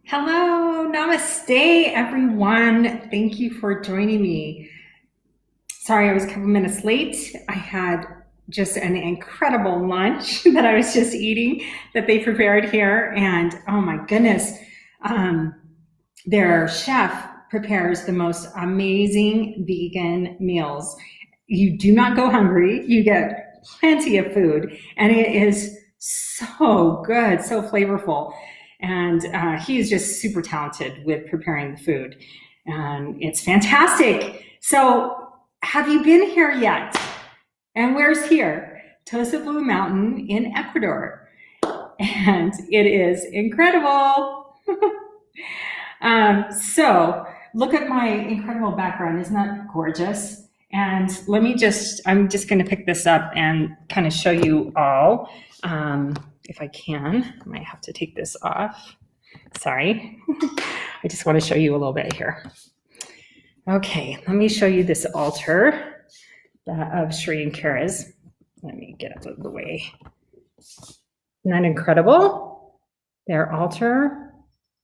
Hello, namaste, everyone. Thank you for joining me. Sorry, I was a couple minutes late. I had just an incredible lunch that I was just eating that they prepared here. And oh my goodness, their chef prepares the most amazing vegan meals. You do not go hungry. You get plenty of food, and it is so good, so flavorful. And he is just super talented with preparing the food, and it's fantastic. So have you been here yet? And where's here? TOSA Blue Mtn in Ecuador. And it is incredible. So look at my incredible background. Isn't that gorgeous? And I'm just going to pick this up and kind of show you all. If I can, I might have to take this off. Sorry. I just want to show you a little bit here. Okay, let me show you this altar of SharingCara's. Let me get out of the way. Isn't that incredible? Their altar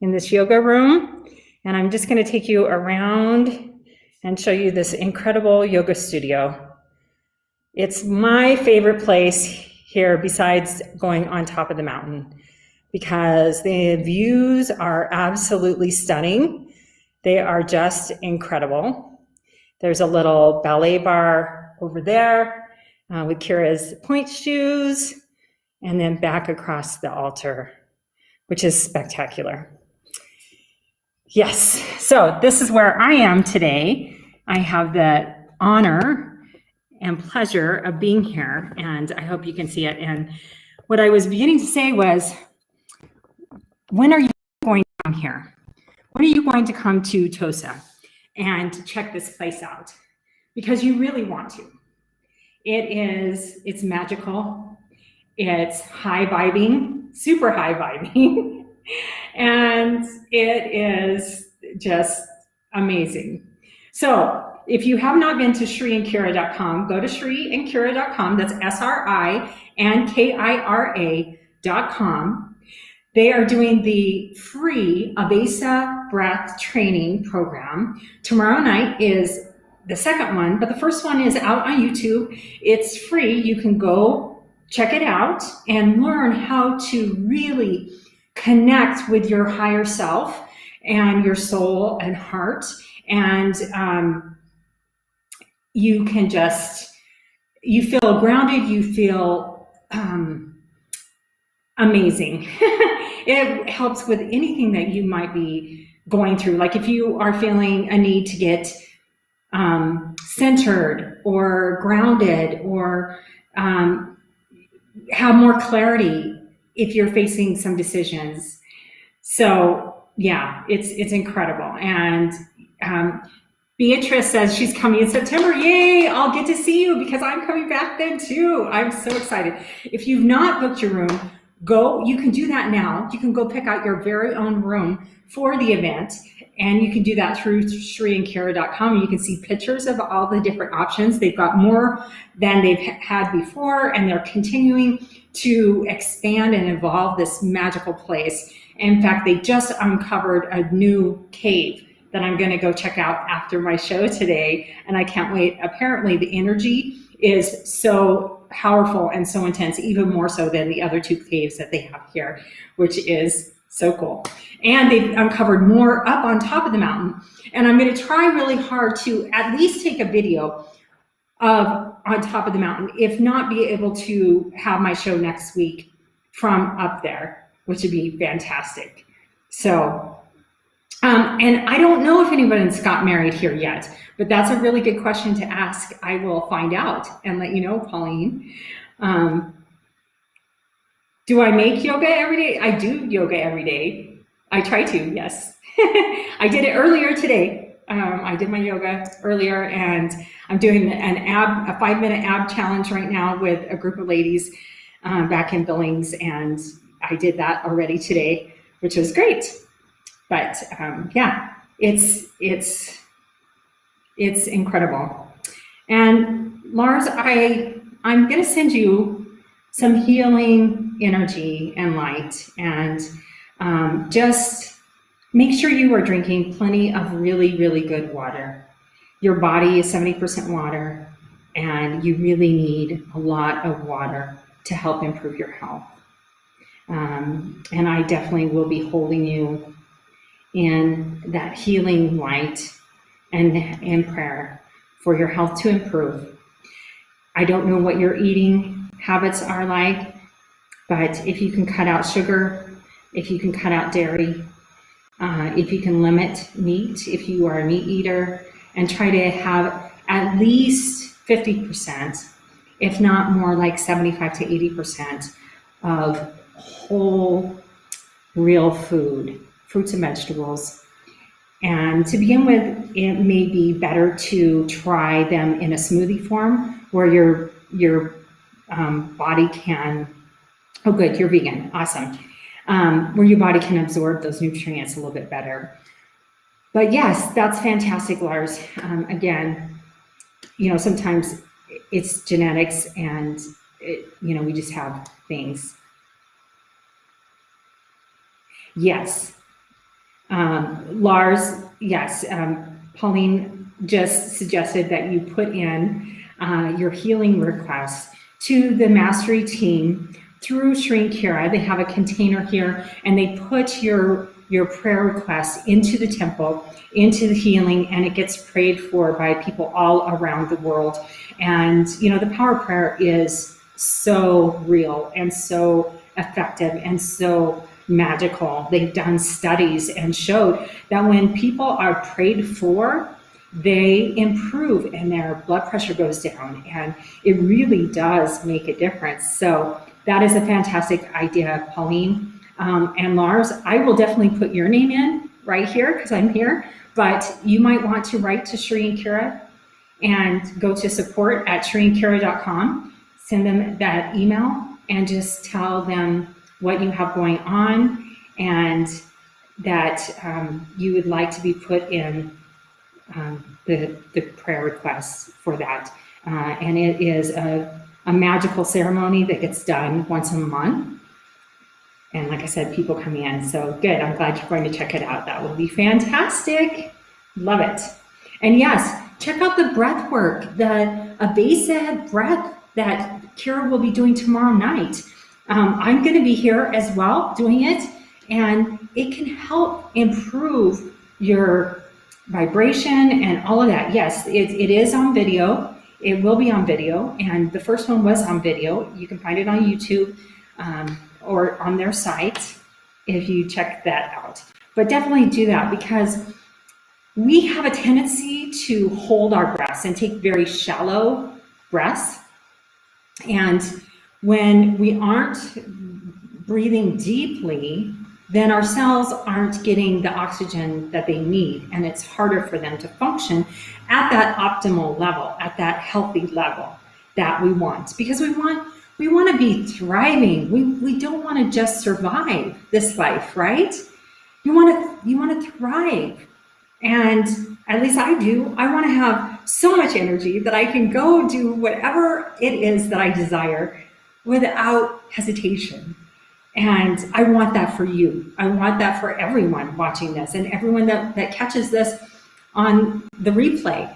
in this yoga room. And I'm just going to take you around and show you this incredible yoga studio. It's my favorite place here besides going on top of the mountain because the views are absolutely stunning. They are just incredible. There's a little ballet bar over there with Kira's point shoes, and then back across the altar, which is spectacular. Yes, so this is where I am today. I have the honor and pleasure of being here, and I hope you can see it. And what I was beginning to say was, when are you going down here? When are you going to come to TOSA and check this place out? Because you really want to. It's magical, it's high vibing, super high vibing, and it is just amazing. So if you have not been to SharingCara.com, go to SharingCara.com. That's SRINKIRA.com. They are doing the free Evasive breath training program. Tomorrow night is the second one, but the first one is out on YouTube. It's free. You can go check it out and learn how to really connect with your higher self and your soul and heart. And you can you feel grounded, you feel amazing. It helps with anything that you might be going through. Like if you are feeling a need to get centered or grounded or have more clarity if you're facing some decisions. So yeah, it's incredible. And Beatrice says she's coming in September. Yay, I'll get to see you because I'm coming back then too. I'm so excited. If you've not booked your room, you can do that now. You can go pick out your very own room for the event, and you can do that through SharingCara.com. You can see pictures of all the different options. They've got more than they've had before, and they're continuing to expand and evolve this magical place. In fact, they just uncovered a new cave that I'm going to go check out after my show today, and I can't wait. Apparently the energy is so powerful and so intense, even more so than the other two caves that they have here, which is so cool. And they've uncovered more up on top of the mountain, and I'm going to try really hard to at least take a video of on top of the mountain, if not be able to have my show next week from up there, which would be fantastic. So and I don't know if anybody's got married here yet, but that's a really good question to ask. I will find out and let you know, Pauline. Do I make yoga every day? I do yoga every day. I try to, yes. I did it earlier today. I did my yoga earlier, and I'm doing a 5-minute ab challenge right now with a group of ladies back in Billings, and I did that already today, which was great. But yeah, it's incredible. And Lars, I'm going to send you some healing energy and light, and just Make sure you are drinking plenty of really, really good water. Your body is 70% water, and you really need a lot of water to help improve your health. And I definitely will be holding you in that healing light and in prayer for your health to improve. I don't know what your eating habits are like, but if you can cut out sugar, if you can cut out dairy, if you can limit meat, if you are a meat eater, and try to have at least 50%, if not more like 75 to 80% of whole, real food, fruits and vegetables. And to begin with, it may be better to try them in a smoothie form where your body can, oh good, you're vegan, awesome. Where your body can absorb those nutrients a little bit better. But yes, that's fantastic, Lars. Again, sometimes it's genetics and we just have things. Yes. Lars, yes, Pauline just suggested that you put in your healing requests to the mastery team through SharingCara. They have a container here, and they put your prayer requests into the temple, into the healing, and it gets prayed for by people all around the world. And the power of prayer is so real and so effective and so magical. They've done studies and showed that when people are prayed for, they improve and their blood pressure goes down, and it really does make a difference. So that is a fantastic idea, Pauline. And Lars, I will definitely put your name in right here because I'm here, but you might want to write to SharingCara and go to support@SharingCara.com, send them that email and just tell them what you have going on and that you would like to be put in the prayer requests for that. And it is a magical ceremony that gets done once a month. And like I said, people come in. So good. I'm glad you're going to check it out. That will be fantastic. Love it. And yes, check out the breath work, the Evasive breath that Kira will be doing tomorrow night. I'm going to be here as well doing it, and it can help improve your vibration and all of that. Yes, it is on video. It will be on video, and the first one was on video. You can find it on YouTube or on their site if you check that out. But definitely do that, because we have a tendency to hold our breaths and take very shallow breaths. And when we aren't breathing deeply, then our cells aren't getting the oxygen that they need, and it's harder for them to function at that optimal level, at that healthy level that we want. Because we want to be thriving. We don't want to just survive this life, right? You want to thrive. And at least I do. I want to have so much energy that I can go do whatever it is that I desire without hesitation. And I want that for you. I want that for everyone watching this and everyone that catches this on the replay.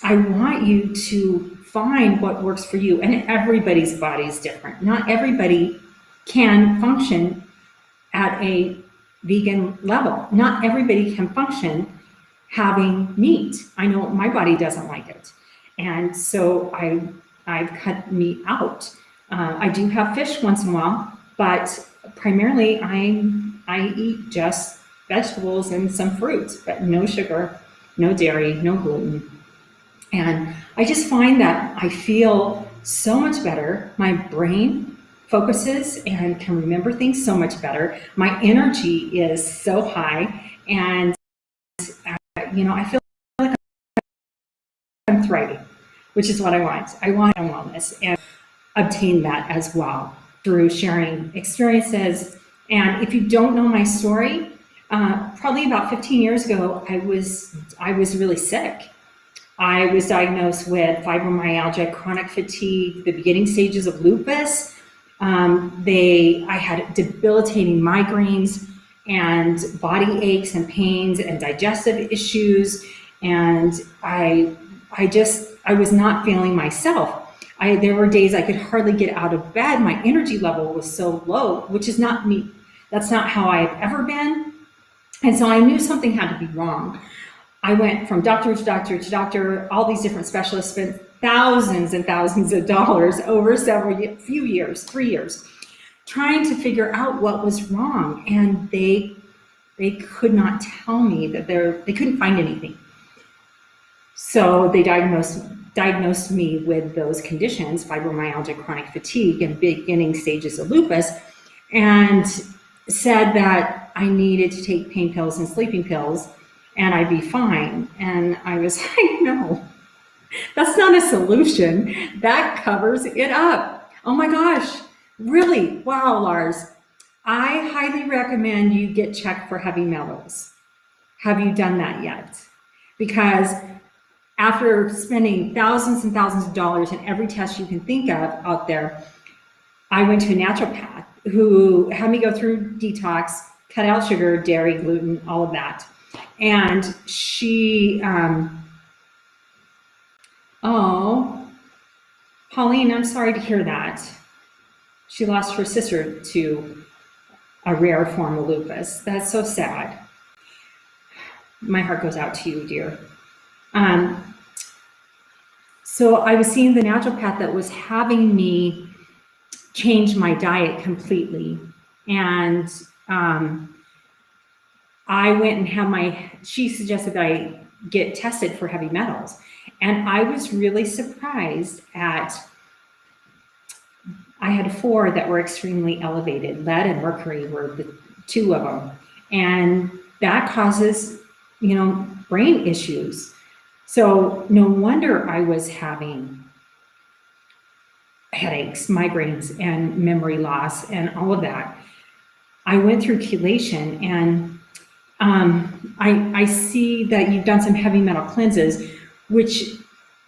I want you to find what works for you, and everybody's body is different. Not everybody can function at a vegan level. Not everybody can function having meat. I know my body doesn't like it. And so I've cut meat out. I do have fish once in a while, but primarily I eat just vegetables and some fruits, but no sugar, no dairy, no gluten. And I just find that I feel so much better. My brain focuses and can remember things so much better. My energy is so high, and I feel like I'm thriving, which is what I want. I want wellness and obtain that as well through sharing experiences. And if you don't know my story, probably about 15 years ago, I was really sick. I was diagnosed with fibromyalgia, chronic fatigue, the beginning stages of lupus. I had debilitating migraines, and body aches and pains and digestive issues. And I was not feeling myself. There were days I could hardly get out of bed. My energy level was so low, which is not me. That's not how I've ever been. And so I knew something had to be wrong. I went from doctor to doctor to doctor, all these different specialists, spent thousands and thousands of dollars over few years, 3 years, trying to figure out what was wrong. And they could not tell me that they couldn't find anything. So they diagnosed me with those conditions, fibromyalgia, chronic fatigue, and beginning stages of lupus, and said that I needed to take pain pills and sleeping pills and I'd be fine. And I was like, no, that's not a solution. That covers it up. Oh my gosh, really? Wow, Lars. I highly recommend you get checked for heavy metals. Have you done that yet? Because after spending thousands and thousands of dollars in every test you can think of out there, I went to a naturopath who had me go through detox, cut out sugar, dairy, gluten, all of that. And she, oh, Pauline, I'm sorry to hear that. She lost her sister to a rare form of lupus. That's so sad. My heart goes out to you, dear. So I was seeing the naturopath that was having me change my diet completely. And I went and had she suggested that I get tested for heavy metals. And I was really surprised I had 4 that were extremely elevated. Lead and mercury were the 2 of them. And that causes, brain issues. So no wonder I was having headaches, migraines, and memory loss, and all of that. I went through chelation, and I see that you've done some heavy metal cleanses, which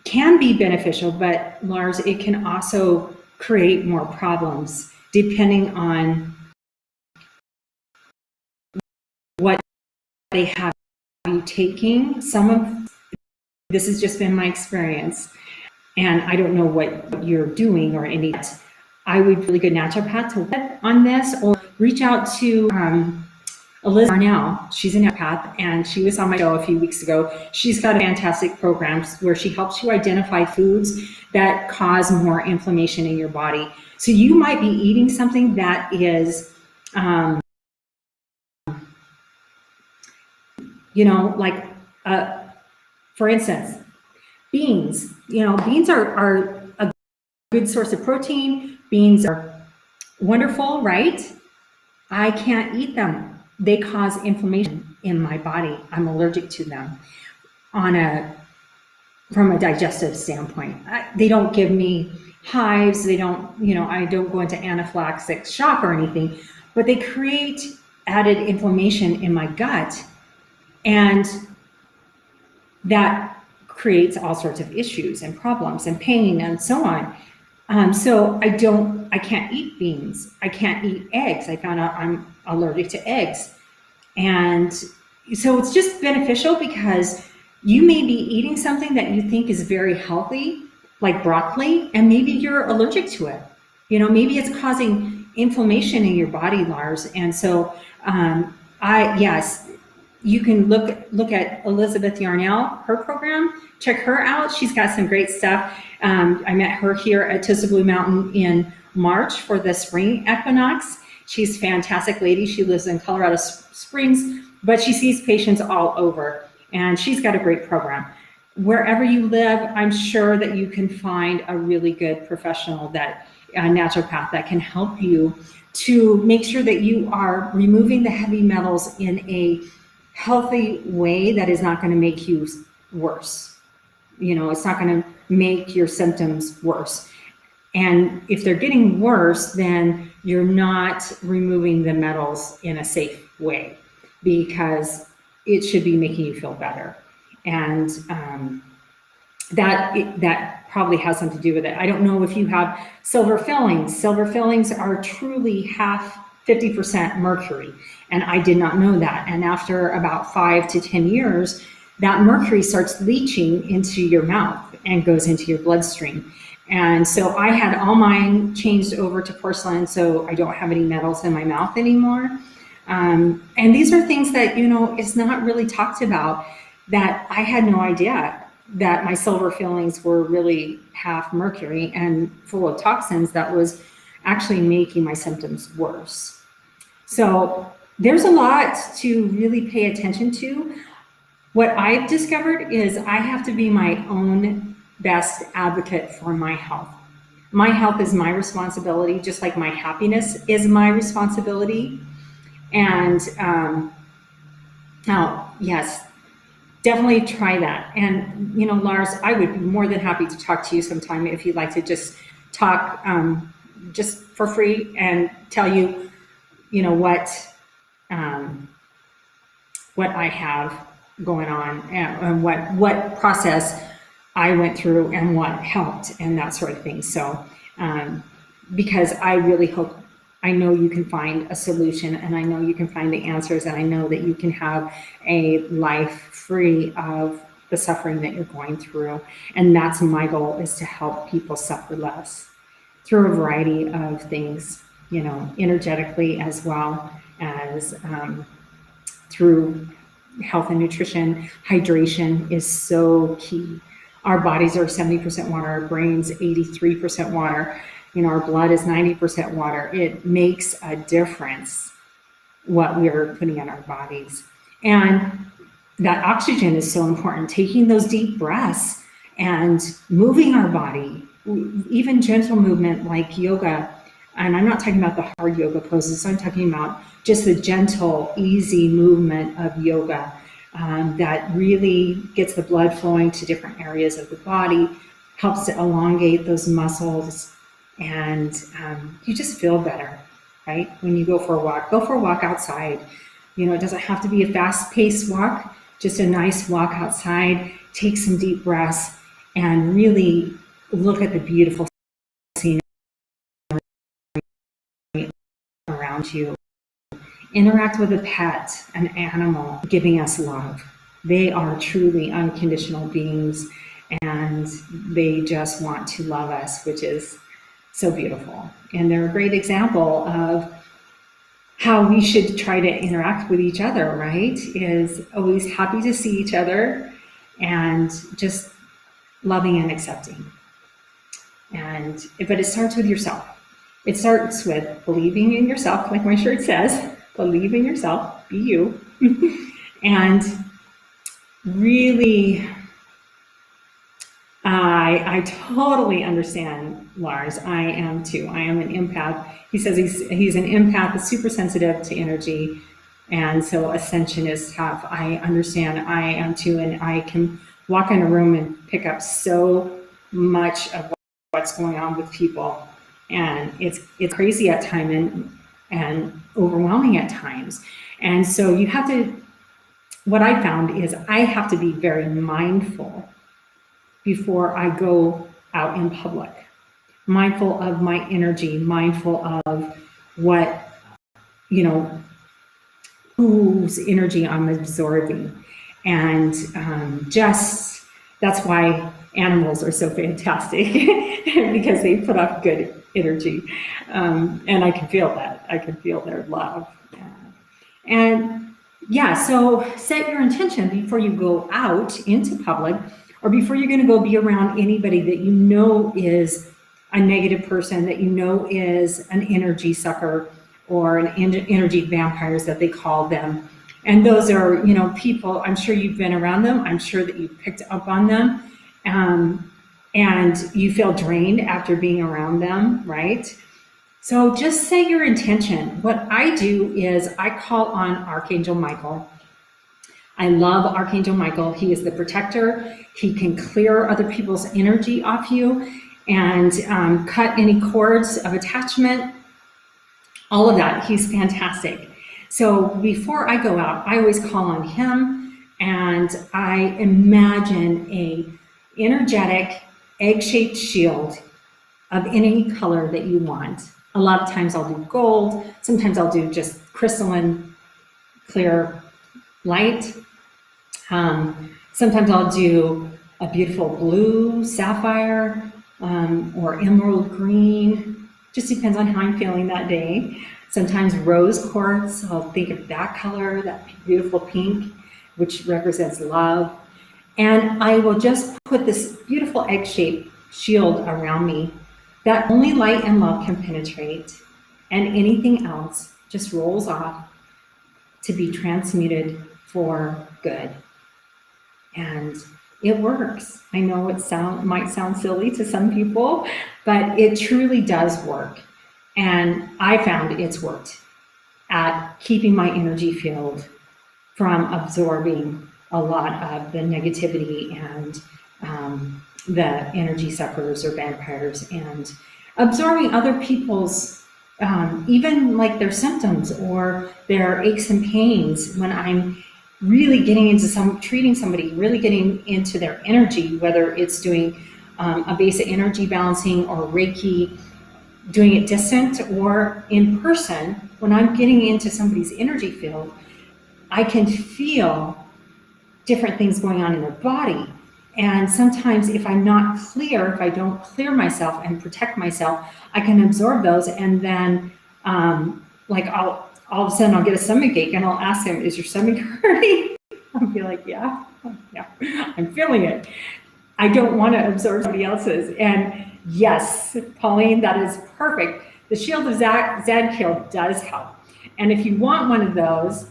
can be beneficial, but Lars, it can also create more problems depending on what they have you taking. This has just been my experience, and I don't know what you're doing or any. I would really good naturopath to work on this, or reach out to Yarnell. She's a naturopath, and she was on my show a few weeks ago. She's got a fantastic program where she helps you identify foods that cause more inflammation in your body. So you might be eating something that is, for instance, beans. Beans are a good source of protein. Beans are wonderful, right? I can't eat them. They cause inflammation in my body. I'm allergic to them from a digestive standpoint. They don't give me hives. They don't, I don't go into anaphylactic shock or anything, but they create added inflammation in my gut. And that creates all sorts of issues and problems and pain and so on. So I can't eat beans. I can't eat eggs. I found out I'm allergic to eggs. And so it's just beneficial because you may be eating something that you think is very healthy, like broccoli, and maybe you're allergic to it. Maybe it's causing inflammation in your body, Lars. And so, yes, you can look at Elizabeth Yarnell, her program, check her out. She's got some great stuff. I met her here at TOSA Blue Mtn in March for the spring equinox. She's a fantastic lady. She lives in Colorado Springs, but she sees patients all over, and she's got a great program. Wherever you live, I'm sure that you can find a really good professional, a naturopath that can help you to make sure that you are removing the heavy metals in a healthy way that is not going to make you worse. It's not going to make your symptoms worse. And if they're getting worse, then you're not removing the metals in a safe way, because it should be making you feel better. And that probably has something to do with it. I don't know if you have silver fillings. Silver fillings are truly half 50% mercury. And I did not know that. And after about 5 to 10 years, that mercury starts leaching into your mouth and goes into your bloodstream. And so I had all mine changed over to porcelain, so I don't have any metals in my mouth anymore. And these are things that, you know, it's not really talked about, that I had no idea that my silver fillings were really half mercury and full of toxins that was actually making my symptoms worse. So there's a lot to really pay attention to. What I've discovered is I have to be my own best advocate for my health. My health is my responsibility, just like my happiness is my responsibility. And now, yes, definitely try that. And, you know, Lars, I would be more than happy to talk to you sometime if you'd like to just talk just for free and tell you, you know, what I have going on and what process I went through and what helped and that sort of thing. So, because I really hope, I know you can find a solution, and I know you can find the answers, and I know that you can have a life free of the suffering that you're going through. And that's my goal, is to help people suffer less through a variety of things, you know, energetically as well as through health and nutrition. Hydration is so key. Our bodies are 70% water, our brains 83% water. You know, our blood is 90% water. It makes a difference what we are putting in our bodies. And that oxygen is so important. Taking those deep breaths and moving our body, even gentle movement like yoga. And I'm not talking about the hard yoga poses. I'm talking about just the gentle, easy movement of yoga that really gets the blood flowing to different areas of the body, helps to elongate those muscles, and you just feel better, right? When you go for a walk outside. You know, it doesn't have to be a fast-paced walk, just a nice walk outside, take some deep breaths, and really look at the beautiful scenery around you. Interact with a pet, an animal, giving us love. They are truly unconditional beings, and they just want to love us, which is so beautiful. And they're a great example of how we should try to interact with each other, right? Is always happy to see each other and just loving and accepting. But it starts with yourself. It starts with believing in yourself, like my shirt says, believe in yourself, be you. And really, I totally understand Lars. I am too. I am an empath. He says he's an empath, is super sensitive to energy, and so ascension is tough. I understand. I am too, and I can walk in a room and pick up so much of what's going on with people, and it's crazy at times and overwhelming at times. And so you have to. What I found is I have to be very mindful before I go out in public, mindful of my energy, mindful of what, you know, whose energy I'm absorbing. And just, that's why animals are so fantastic, because they put off good energy. And I can feel that. I can feel their love. And yeah, so set your intention before you go out into public, or before you're going to go be around anybody that you know is a negative person, that you know is an energy sucker or an energy vampires that they call them. And those are, you know, people, I'm sure you've been around them. I'm sure that you picked up on them, and you feel drained after being around them, right? So just set your intention. What I do is I call on Archangel Michael. I love Archangel Michael. He is the protector. He can clear other people's energy off you and cut any cords of attachment, all of that. He's fantastic. So before I go out, I always call on him, and I imagine a energetic egg-shaped shield of any color that you want, A lot of times I'll do gold. Sometimes I'll do just crystalline, clear light. Sometimes I'll do a beautiful blue sapphire or emerald green. Just depends on how I'm feeling that day. Sometimes rose quartz, I'll think of that color, that beautiful pink, which represents love. And I will just put this beautiful egg-shaped shield around me that only light and love can penetrate, and anything else just rolls off to be transmuted for good. And it works. I know it might sound silly to some people, but it truly does work. And I found it's worked at keeping my energy field from absorbing a lot of the negativity and the energy suckers or vampires, and absorbing other people's, even like their symptoms or their aches and pains. When I'm really getting into treating somebody, really getting into their energy, whether it's doing a basic energy balancing or Reiki, doing it distant or in person, when I'm getting into somebody's energy field, I can feel different things going on in their body. And sometimes if I'm not clear, if I don't clear myself and protect myself, I can absorb those. And then like all of a sudden I'll get a stomach ache and I'll ask them, is your stomach hurting? I'll be like, yeah, I'm feeling it. I don't want to absorb somebody else's. And yes, Pauline, that is perfect. The shield of Zog Kill does help. And if you want one of those,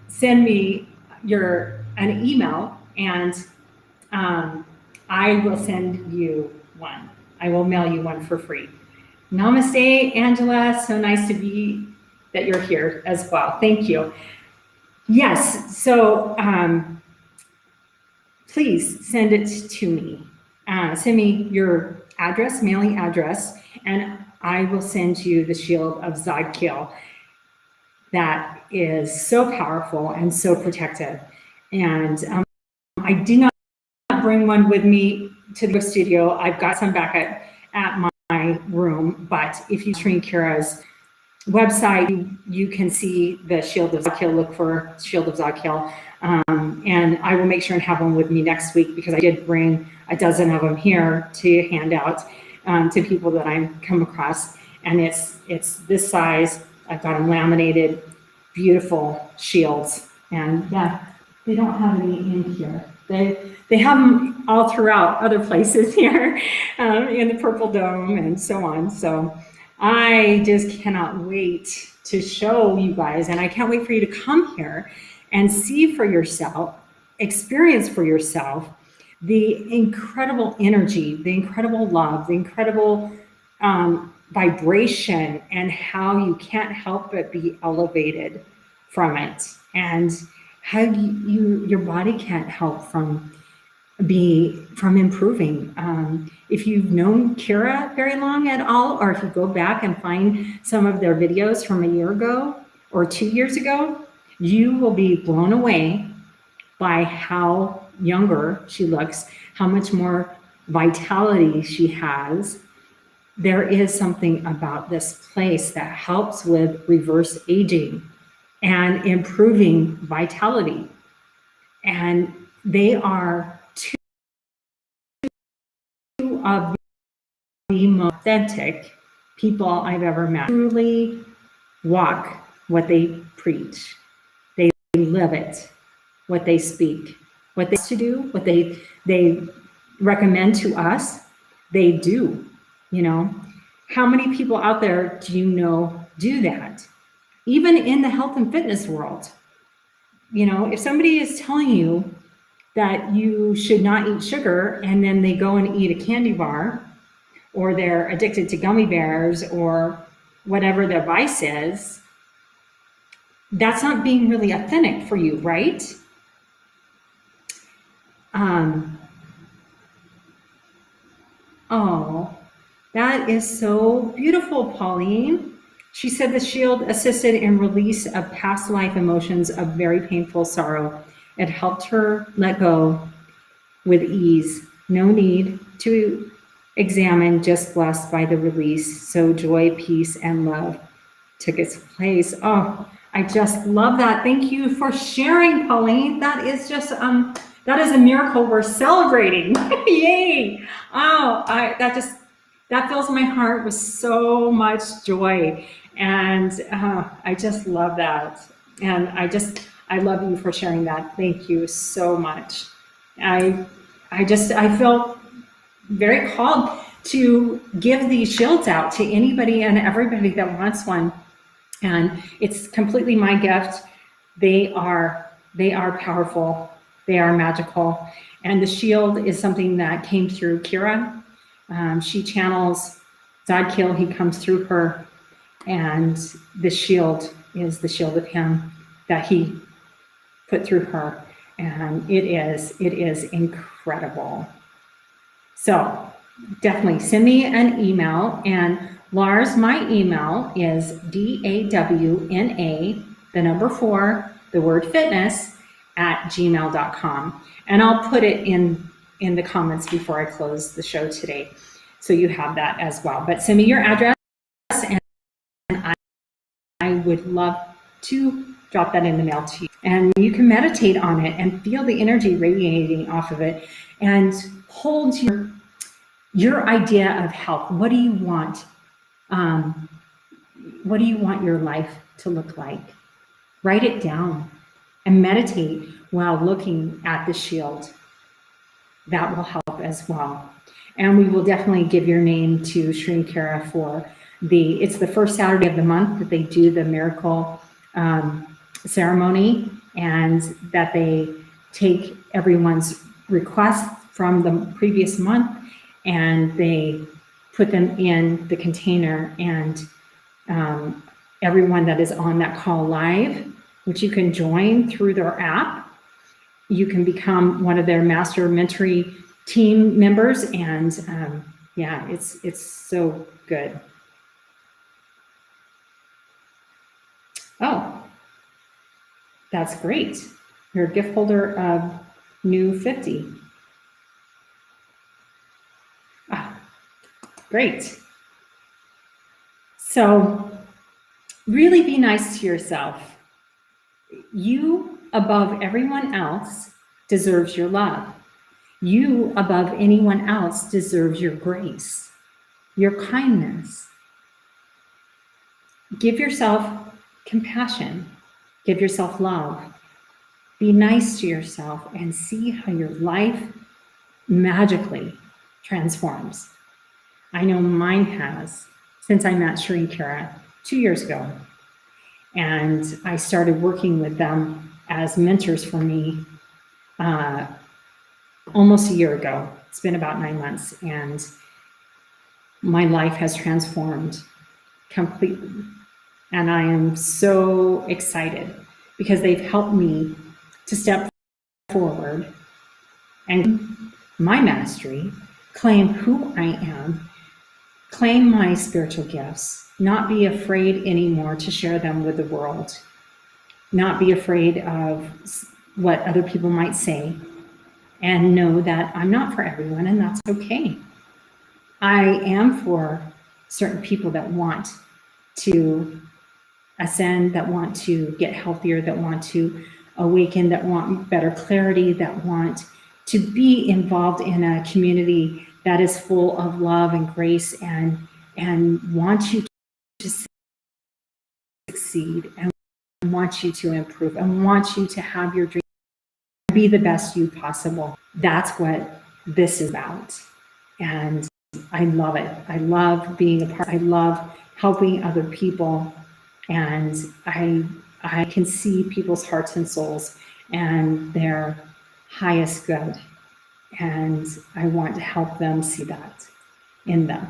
send me an email, and I will send you one. I will mail you one for free. Namaste, Angela. So nice to be that you're here as well. Thank you. Yes, so please send it to me. Send me your address, mailing address, and I will send you the shield of Zog Kill. That is so powerful and so protective. And I did not bring one with me to the studio. I've got some back at my room, but if you SharingCara's website, you can see the shield of Zog Kill. Look for shield of Zog Kill. And I will make sure and have one with me next week, because I did bring a dozen of them here to hand out to people that I've come across. And it's this size. I've got them laminated, beautiful shields. And yeah, they don't have any in here. They have them all throughout other places here in the Purple Dome and so on. So I just cannot wait to show you guys, and I can't wait for you to come here and see for yourself, experience for yourself the incredible energy, the incredible love, the incredible vibration, and how you can't help but be elevated from it, and how your body can't help from improving. If you've known Kira very long at all, or if you go back and find some of their videos from a year ago or 2 years ago, you will be blown away by how younger she looks, how much more vitality she has. There is something about this place that helps with reverse aging and improving vitality. And they are two of the most authentic people I've ever met. Truly walk what they preach. They live it, what they speak, what they to do, what they recommend to us, they do. You know, how many people out there do you know do that? Even in the health and fitness world, you know, if somebody is telling you that you should not eat sugar, and then they go and eat a candy bar, or they're addicted to gummy bears, or whatever their vice is, that's not being really authentic for you, right? Oh, that is so beautiful, Pauline. She said the shield assisted in release of past life emotions of very painful sorrow. It helped her let go with ease. No need to examined, just blessed by the release. So joy, peace, and love took its place. Oh, I just love that. Thank you for sharing, Pauline. That is just, that is a miracle we're celebrating. Yay. Oh, that fills my heart with so much joy. And I just love that. And I love you for sharing that. Thank you so much. I feel very called to give these shields out to anybody and everybody that wants one. And it's completely my gift. They are powerful. They are magical. And the shield is something that came through Kira. She channels Zog Kill. He comes through her. And the shield is the shield of him that he put through her. And it is incredible. So definitely send me an email. And Lars, my email is DAWNA, the number 4, the word fitness, @gmail.com. And I'll put it in the comments before I close the show today. So you have that as well. But send me your address, and I would love to drop that in the mail to you. And you can meditate on it and feel the energy radiating off of it and hold your idea of health. What do you want? What do you want your life to look like? Write it down and meditate while looking at the shield. That will help as well. And we will definitely give your name to SharingCara for it's the first Saturday of the month that they do the miracle ceremony, and that they take everyone's requests from the previous month and they put them in the container, and everyone that is on that call live, which you can join through their app, you can become one of their master mentoring team members. And yeah, it's so good. Oh, that's great. You're a gift holder of new 50. Great. So really be nice to yourself. You, above everyone else, deserves your love. You, above anyone else, deserves your grace, your kindness. Give yourself compassion. Give yourself love. Be nice to yourself and see how your life magically transforms. I know mine has, since I met SharingCara 2 years ago. And I started working with them as mentors for me almost a year ago. It's been about 9 months, and my life has transformed completely. And I am so excited because they've helped me to step forward and my mastery, claim who I am, claim my spiritual gifts, not be afraid anymore to share them with the world, not be afraid of what other people might say, and know that I'm not for everyone, and that's okay. I am for certain people that want to ascend, that want to get healthier, that want to awaken, that want better clarity, that want to be involved in a community that is full of love and grace, and want you to succeed, and want you to improve, and want you to have your dream, be the best you possible. That's what this is about. And I love it. I love being a part. I love helping other people. And I can see people's hearts and souls and their highest good. And I want to help them see that in them.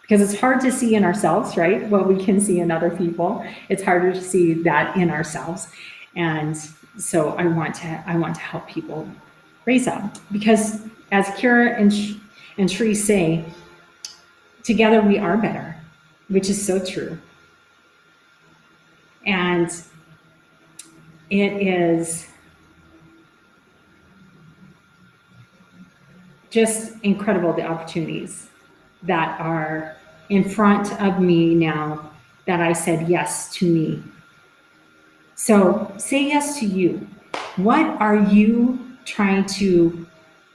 Because it's hard to see in ourselves, right? What we can see in other people. It's harder to see that in ourselves. And so I want to help people raise up. Because as Kira and Shri say, together we are better, which is so true. And it is just incredible, the opportunities that are in front of me now that I said yes to me. So say yes to you. What are you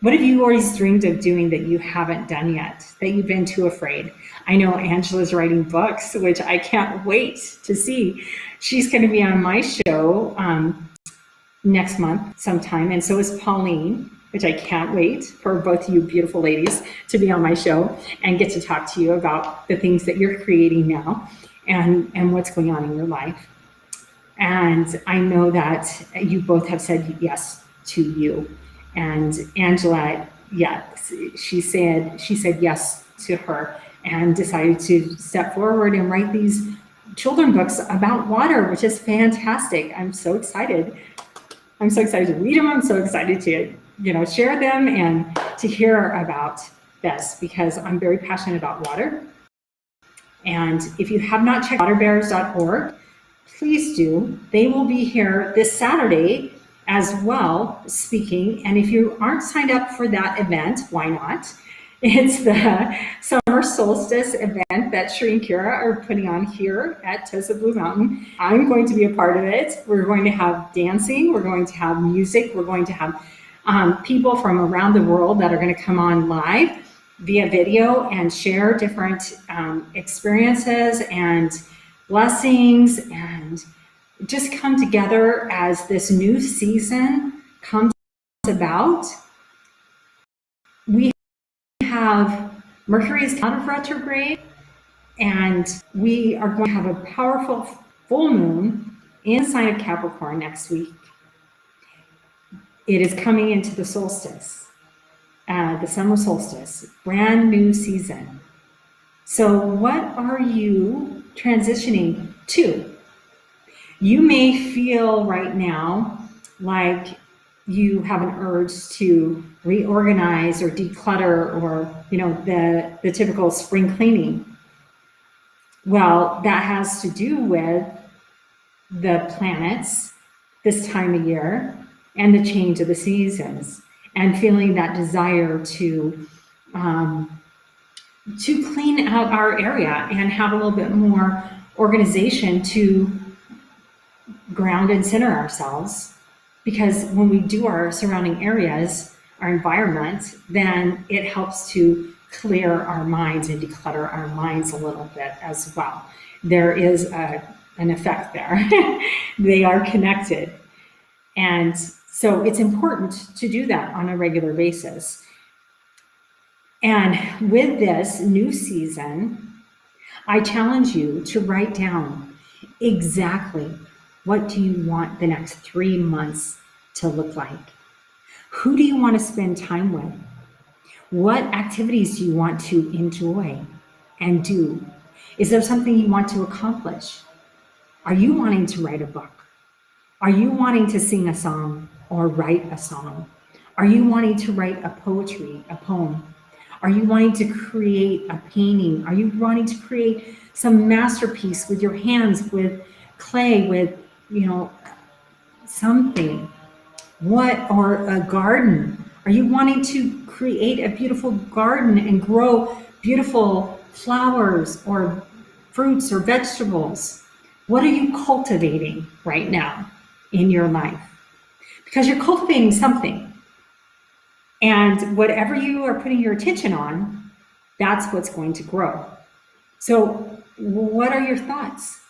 what have you always dreamed of doing that you haven't done yet, that you've been too afraid? I know Angela's writing books, which I can't wait to see. She's going to be on my show next month sometime, and so is Pauline, which I can't wait for both you beautiful ladies to be on my show and get to talk to you about the things that you're creating now and what's going on in your life. And I know that you both have said yes to you. And Angela, yes, she said yes to her and decided to step forward and write these children books about water, which is fantastic. I'm so excited. I'm so excited to read them. I'm so excited to, share them and to hear about this because I'm very passionate about water. And if you have not checked waterbears.org, please do. They will be here this Saturday as well, speaking. And if you aren't signed up for that event, why not? It's the summer solstice event that SharingCara are putting on here at TOSA Blue Mountain. I'm going to be a part of it. We're going to have dancing. We're going to have music. We're going to have people from around the world that are going to come on live via video and share different experiences and blessings and just come together as this new season comes about. We have Mercury is out of retrograde, and we are going to have a powerful full moon in the sign of Capricorn next week. It is coming into the solstice, the summer solstice, brand new season. So what are you transitioning to? You may feel right now like you have an urge to reorganize or declutter or, the typical spring cleaning. Well, that has to do with the planets this time of year and the change of the seasons and feeling that desire to clean out our area and have a little bit more organization to ground and center ourselves. Because when we do our surrounding areas, our environment, then it helps to clear our minds and declutter our minds a little bit as well. There is an effect there. They are connected. And so it's important to do that on a regular basis. And with this new season, I challenge you to write down exactly what do you want the next 3 months to look like? Who do you want to spend time with? What activities do you want to enjoy and do? Is there something you want to accomplish? Are you wanting to write a book? Are you wanting to sing a song or write a song? Are you wanting to write a poem? Are you wanting to create a painting? Are you wanting to create some masterpiece with your hands, with clay, with, something? Or a garden? Are you wanting to create a beautiful garden and grow beautiful flowers or fruits or vegetables? What are you cultivating right now in your life? Because you're cultivating something. And whatever you are putting your attention on, that's what's going to grow. So what are your thoughts?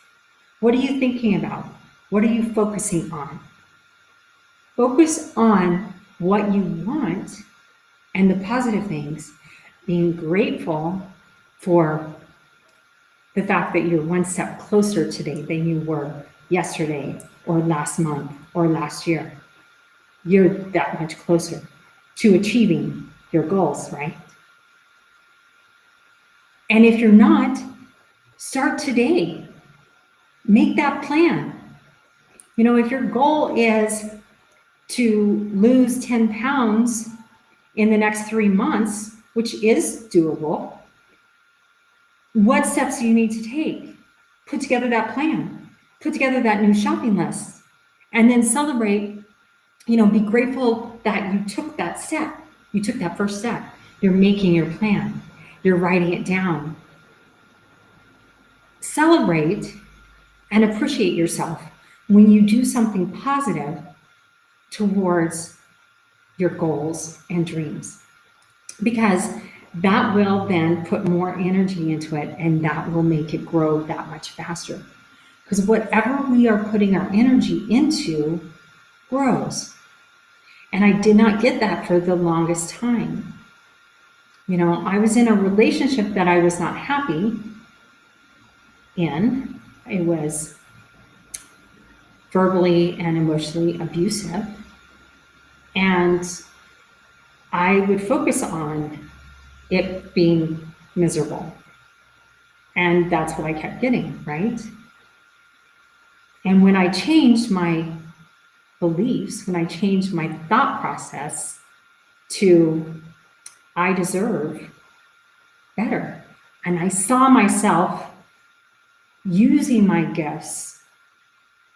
What are you thinking about? What are you focusing on? Focus on what you want and the positive things, being grateful for the fact that you're one step closer today than you were yesterday or last month or last year. You're that much closer to achieving your goals, right? And if you're not, start today. Make that plan. If your goal is to lose 10 pounds in the next 3 months, which is doable, what steps do you need to take? Put together that plan. Put together that new shopping list. And then celebrate, be grateful that you took that step. You took that first step. You're making your plan. you're writing it down. Celebrate and appreciate yourself when you do something positive towards your goals and dreams, because that will then put more energy into it, and that will make it grow that much faster. Because whatever we are putting our energy into grows. And I did not get that for the longest time. You know, I was in a relationship that I was not happy in. It was verbally and emotionally abusive. And I would focus on it being miserable. And that's what I kept getting, right? And when I changed my beliefs, when I changed my thought process to I deserve better, and I saw myself using my gifts,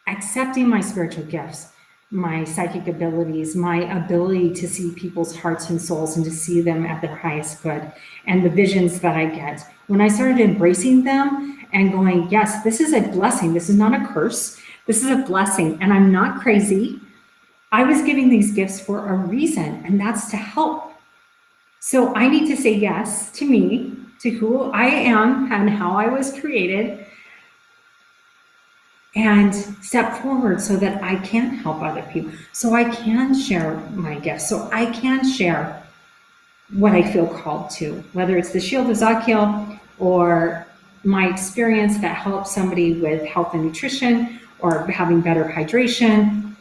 accepting my spiritual gifts, my psychic abilities, my ability to see people's hearts and souls and to see them at their highest good, and the visions that I get. When I started embracing them and going, yes, this is a blessing. This is not a curse. This is a blessing, and I'm not crazy. I was giving these gifts for a reason, and that's to help. So I need to say yes to me, to who I am and how I was created, and step forward so that I can help other people, so I can share my gifts, so I can share what I feel called to, whether it's the shield of Zog Kill or my experience that helps somebody with health and nutrition or having better hydration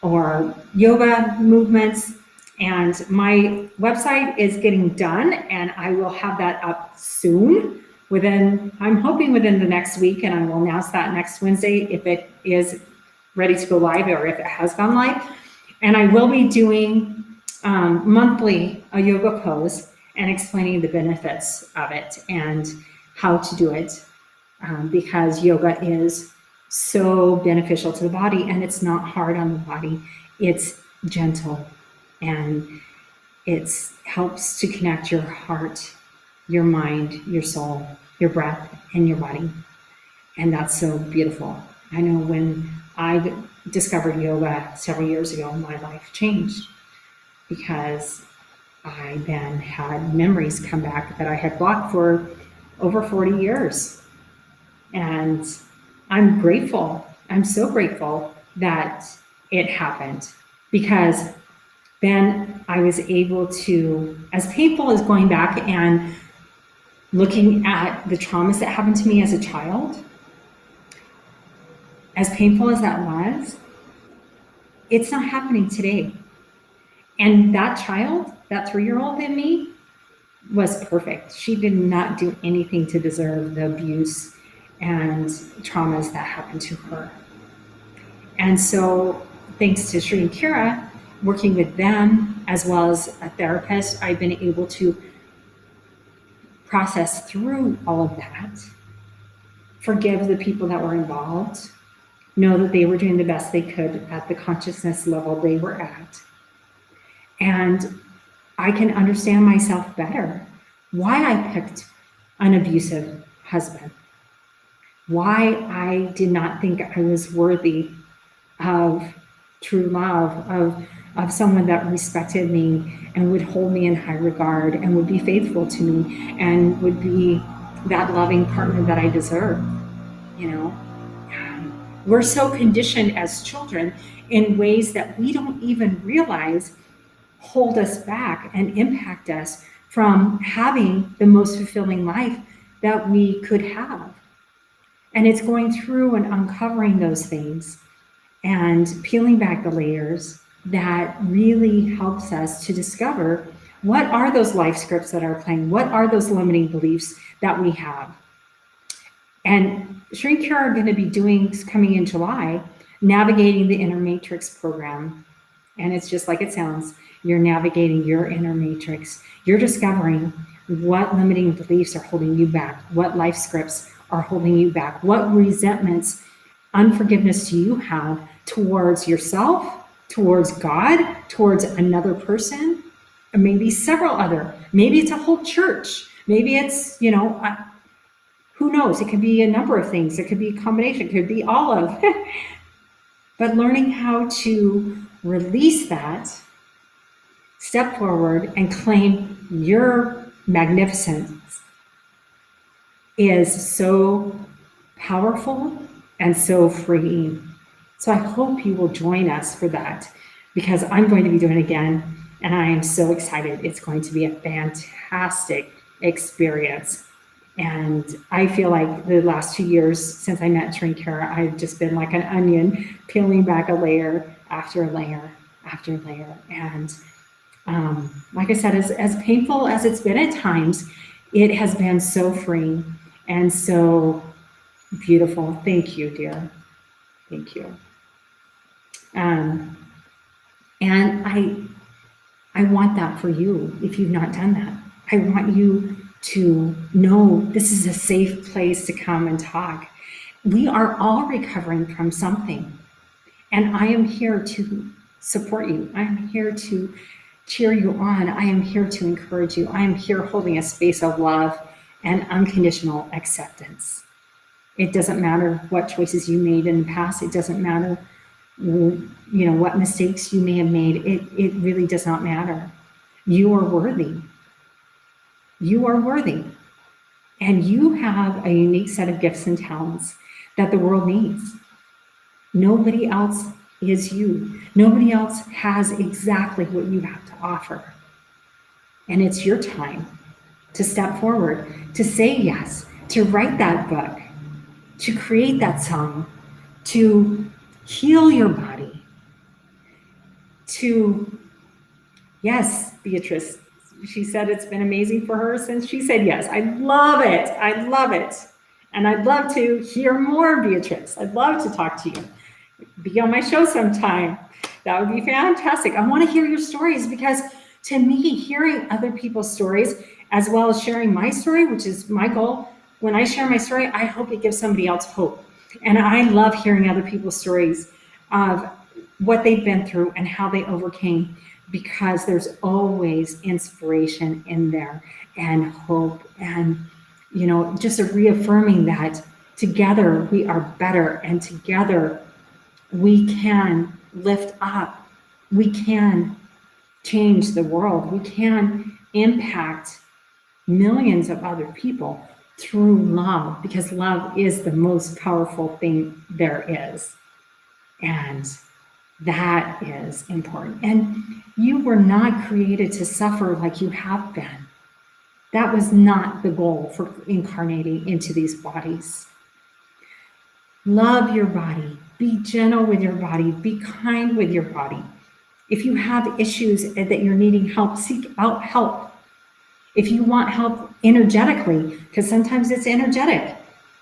or yoga movements. And my website is getting done, and I will have that up soon. I'm hoping within the next week, and I will announce that next Wednesday if it is ready to go live or if it has gone live. And I will be doing monthly a yoga pose and explaining the benefits of it and how to do it, because yoga is so beneficial to the body, and it's not hard on the body. It's gentle, and it helps to connect your heart, your mind, your soul, your breath, and your body. And that's so beautiful. I know when I discovered yoga several years ago, my life changed, because I then had memories come back that I had blocked for over 40 years. And I'm grateful. I'm so grateful that it happened, because then I was able to, as painful as going back and looking at the traumas that happened to me as a child, as painful as that was, it's not happening today. And that child, that 3-year-old in me, was perfect. She did not do anything to deserve the abuse and traumas that happened to her. And so thanks to SharingCara, working with them as well as a therapist, I've been able to process through all of that, forgive the people that were involved, know that they were doing the best they could at the consciousness level they were at. And I can understand myself better, why I picked an abusive husband, why I did not think I was worthy of true love, of someone that respected me and would hold me in high regard and would be faithful to me and would be that loving partner that I deserve. You know, we're so conditioned as children in ways that we don't even realize hold us back and impact us from having the most fulfilling life that we could have. And it's going through and uncovering those things and peeling back the layers that really helps us to discover what are those life scripts that are playing, what are those limiting beliefs that we have. And SharingCara are going to be doing, coming in July, navigating the inner matrix program. And it's just like it sounds. You're navigating your inner matrix. You're discovering what limiting beliefs are holding you back, what life scripts are holding you back, what resentments, unforgiveness do you have towards yourself, towards God, towards another person, or maybe several other. Maybe it's a whole church. Maybe it's, who knows? It could be a number of things. It could be a combination. It could be all of. But learning how to release that, step forward and claim your magnificence is so powerful and so freeing. So I hope you will join us for that, because I'm going to be doing it again, and I am so excited. It's going to be a fantastic experience. And I feel like the last 2 years since I met SharingCara, I've just been like an onion, peeling back a layer after layer after layer. And like I said, as painful as it's been at times, it has been so freeing and so beautiful. Thank you, dear. Thank you. And I want that for you if you've not done that. I want you to know this is a safe place to come and talk. We are all recovering from something, and I am here to support you. I am here to cheer you on. I am here to encourage you. I am here holding a space of love and unconditional acceptance. It doesn't matter what choices you made in the past. It doesn't matter, what mistakes you may have made. It really does not matter. You are worthy. You are worthy. And you have a unique set of gifts and talents that the world needs. Nobody else is you. Nobody else has exactly what you have to offer. And it's your time to step forward, to say yes, to write that book, to create that song, to heal your body, yes, Beatrice, she said it's been amazing for her since she said yes. I love it. I love it. And I'd love to hear more, Beatrice. I'd love to talk to you. Be on my show sometime. That would be fantastic. I want to hear your stories, because to me, hearing other people's stories, as well as sharing my story, which is my goal, when I share my story, I hope it gives somebody else hope. And I love hearing other people's stories of what they've been through and how they overcame, because there's always inspiration in there and hope, and just a reaffirming that together we are better, and together we can lift up, we can change the world, we can impact millions of other people through love, because love is the most powerful thing there is. And that is important. And you were not created to suffer like you have been. That was not the goal for incarnating into these bodies. Love your body. Be gentle with your body. Be kind with your body. If you have issues that you're needing help, seek out help. If you want help energetically, because sometimes it's energetic,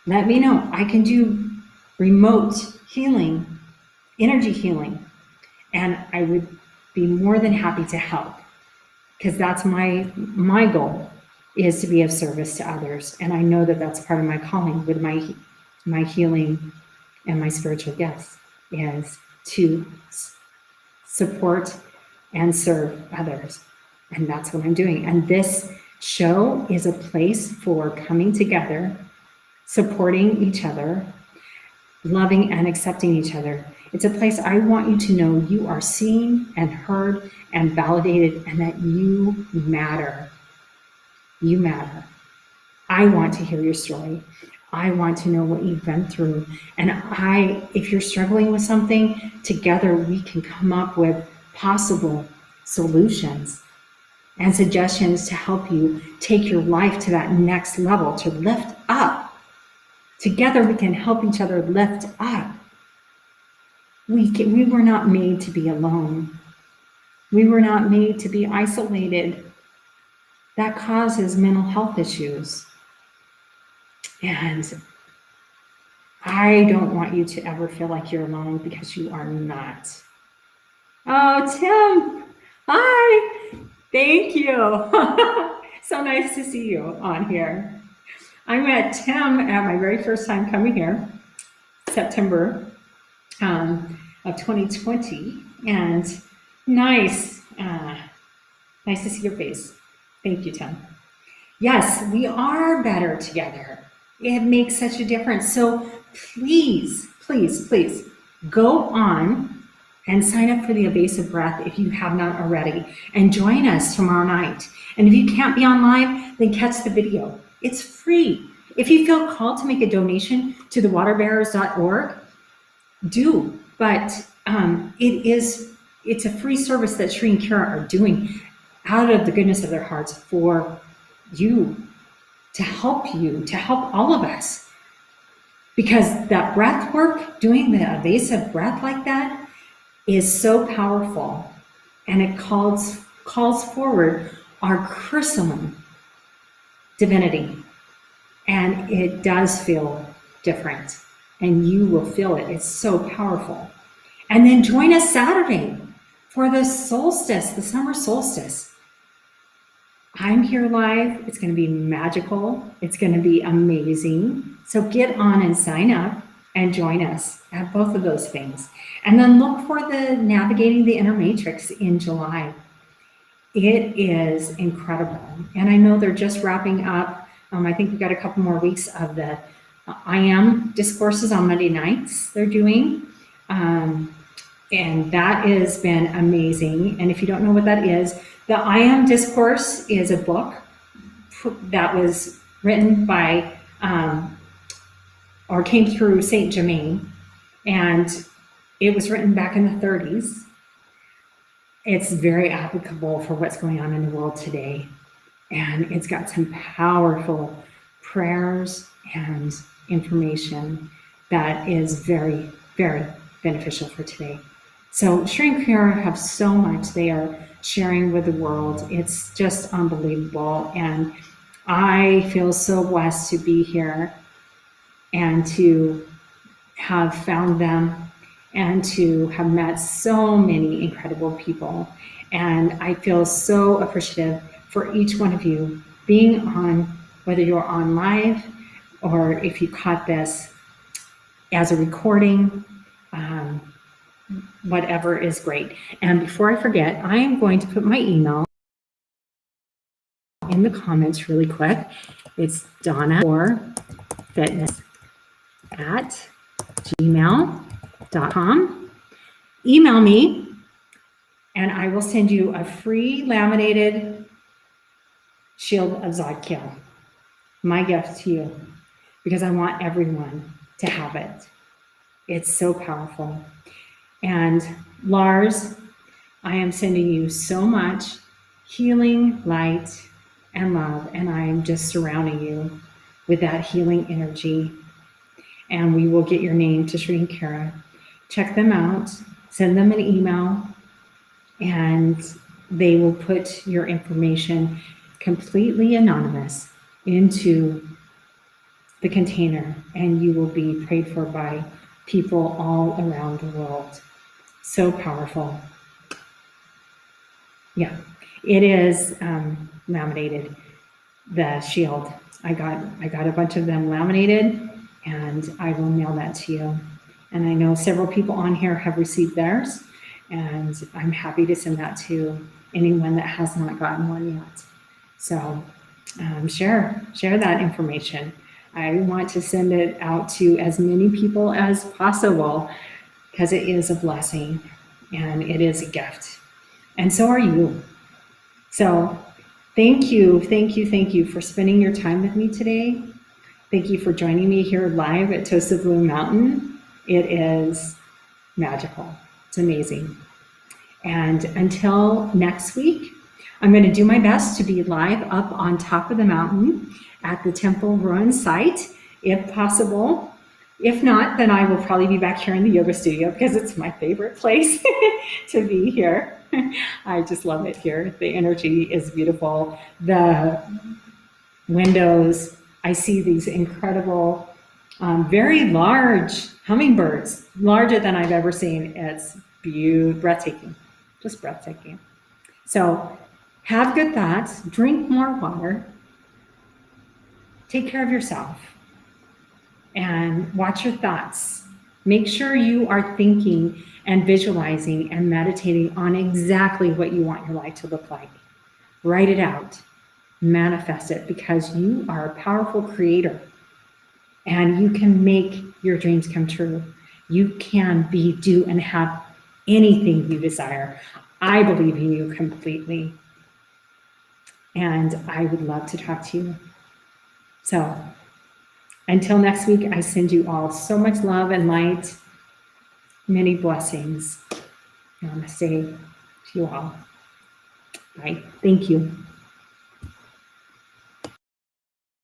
let me know. I can do remote healing, energy healing, and I would be more than happy to help, because that's my goal, is to be of service to others. And I know that that's part of my calling with my healing and my spiritual gifts, is to support and serve others. And that's what I'm doing. And this show is a place for coming together, supporting each other, loving and accepting each other. It's a place I want you to know you are seen and heard and validated, and that you matter. You matter. I want to hear your story. I want to know what you've been through. And if you're struggling with something, together we can come up with possible solutions and suggestions to help you take your life to that next level, to lift up. Together we can help each other lift up. We were not made to be alone. We were not made to be isolated. That causes mental health issues. And I don't want you to ever feel like you're alone, because you are not. Oh, Tim, hi, thank you. So nice to see you on here. I met Tim at my very first time coming here, September of 2020, and nice to see your face. Thank you, Tim. Yes, we are better together. It makes such a difference. So please, please, please go on and sign up for the Evasive Breath if you have not already, and join us tomorrow night. And if you can't be on live, then catch the video. It's free. If you feel called to make a donation to the waterbearers.org, do. But it's a free service that SharingCara are doing out of the goodness of their hearts for you, to help all of us. Because that breath work, doing the evasive breath like that, is so powerful, and it calls forward our crystalline divinity, and it does feel different, and you will feel it. It's so powerful. And then join us Saturday for the solstice, the summer solstice. I'm here live. It's going to be magical. It's going to be amazing. So get on and sign up and join us at both of those things. And then look for the Navigating the Inner Matrix in July. It is incredible. And I know they're just wrapping up. I think we've got a couple more weeks of the Am Discourses on Monday nights they're doing. And that has been amazing. And if you don't know what that is, the Am Discourse is a book that was written by, or came through Saint Germain, and it was written back in the 30s. It's very applicable for what's going on in the world today. And it's got some powerful prayers and information that is very, very beneficial for today. So SharingCara have so much they are sharing with the world. It's just unbelievable. And I feel so blessed to be here and to have found them and to have met so many incredible people. And I feel so appreciative for each one of you being on, whether you're on live or if you caught this as a recording, whatever is great. And before I forget, I am going to put my email in the comments really quick. It's Dawna or fitness at gmail.com. Email me and I will send you a free laminated shield of Zog Kill. My gift to you, because I want everyone to have it. It's so powerful. And Lars, I am sending you so much healing, light, and love, and I am just surrounding you with that healing energy. And we will get your name to SharingCara. Check them out, send them an email, and they will put your information completely anonymous into the container, and you will be prayed for by people all around the world. So powerful. Yeah, it is laminated, the shield. I got a bunch of them laminated, and I will mail that to you. And I know several people on here have received theirs, and I'm happy to send that to anyone that has not gotten one yet. So share that information. I want to send it out to as many people as possible, because it is a blessing and it is a gift. And so are you. So thank you for spending your time with me today. Thank you for joining me here live at TOSA Blue Mountain. It is magical. It's amazing. And until next week, I'm going to do my best to be live up on top of the mountain at the temple ruin site, if possible. If not, then I will probably be back here in the yoga studio, because it's my favorite place to be here. I just love it here. The energy is beautiful. The windows, I see these incredible, very large hummingbirds, larger than I've ever seen. It's breathtaking, just breathtaking. So have good thoughts, drink more water, take care of yourself, and watch your thoughts. Make sure you are thinking and visualizing and meditating on exactly what you want your life to look like. Write it out. manifest it, because you are a powerful creator and you can make your dreams come true. You can be, do, and have anything you desire. I believe in you completely. And I would love to talk to you. So until next week, I send you all so much love and light, many blessings. Namaste to you all. Bye. Thank you.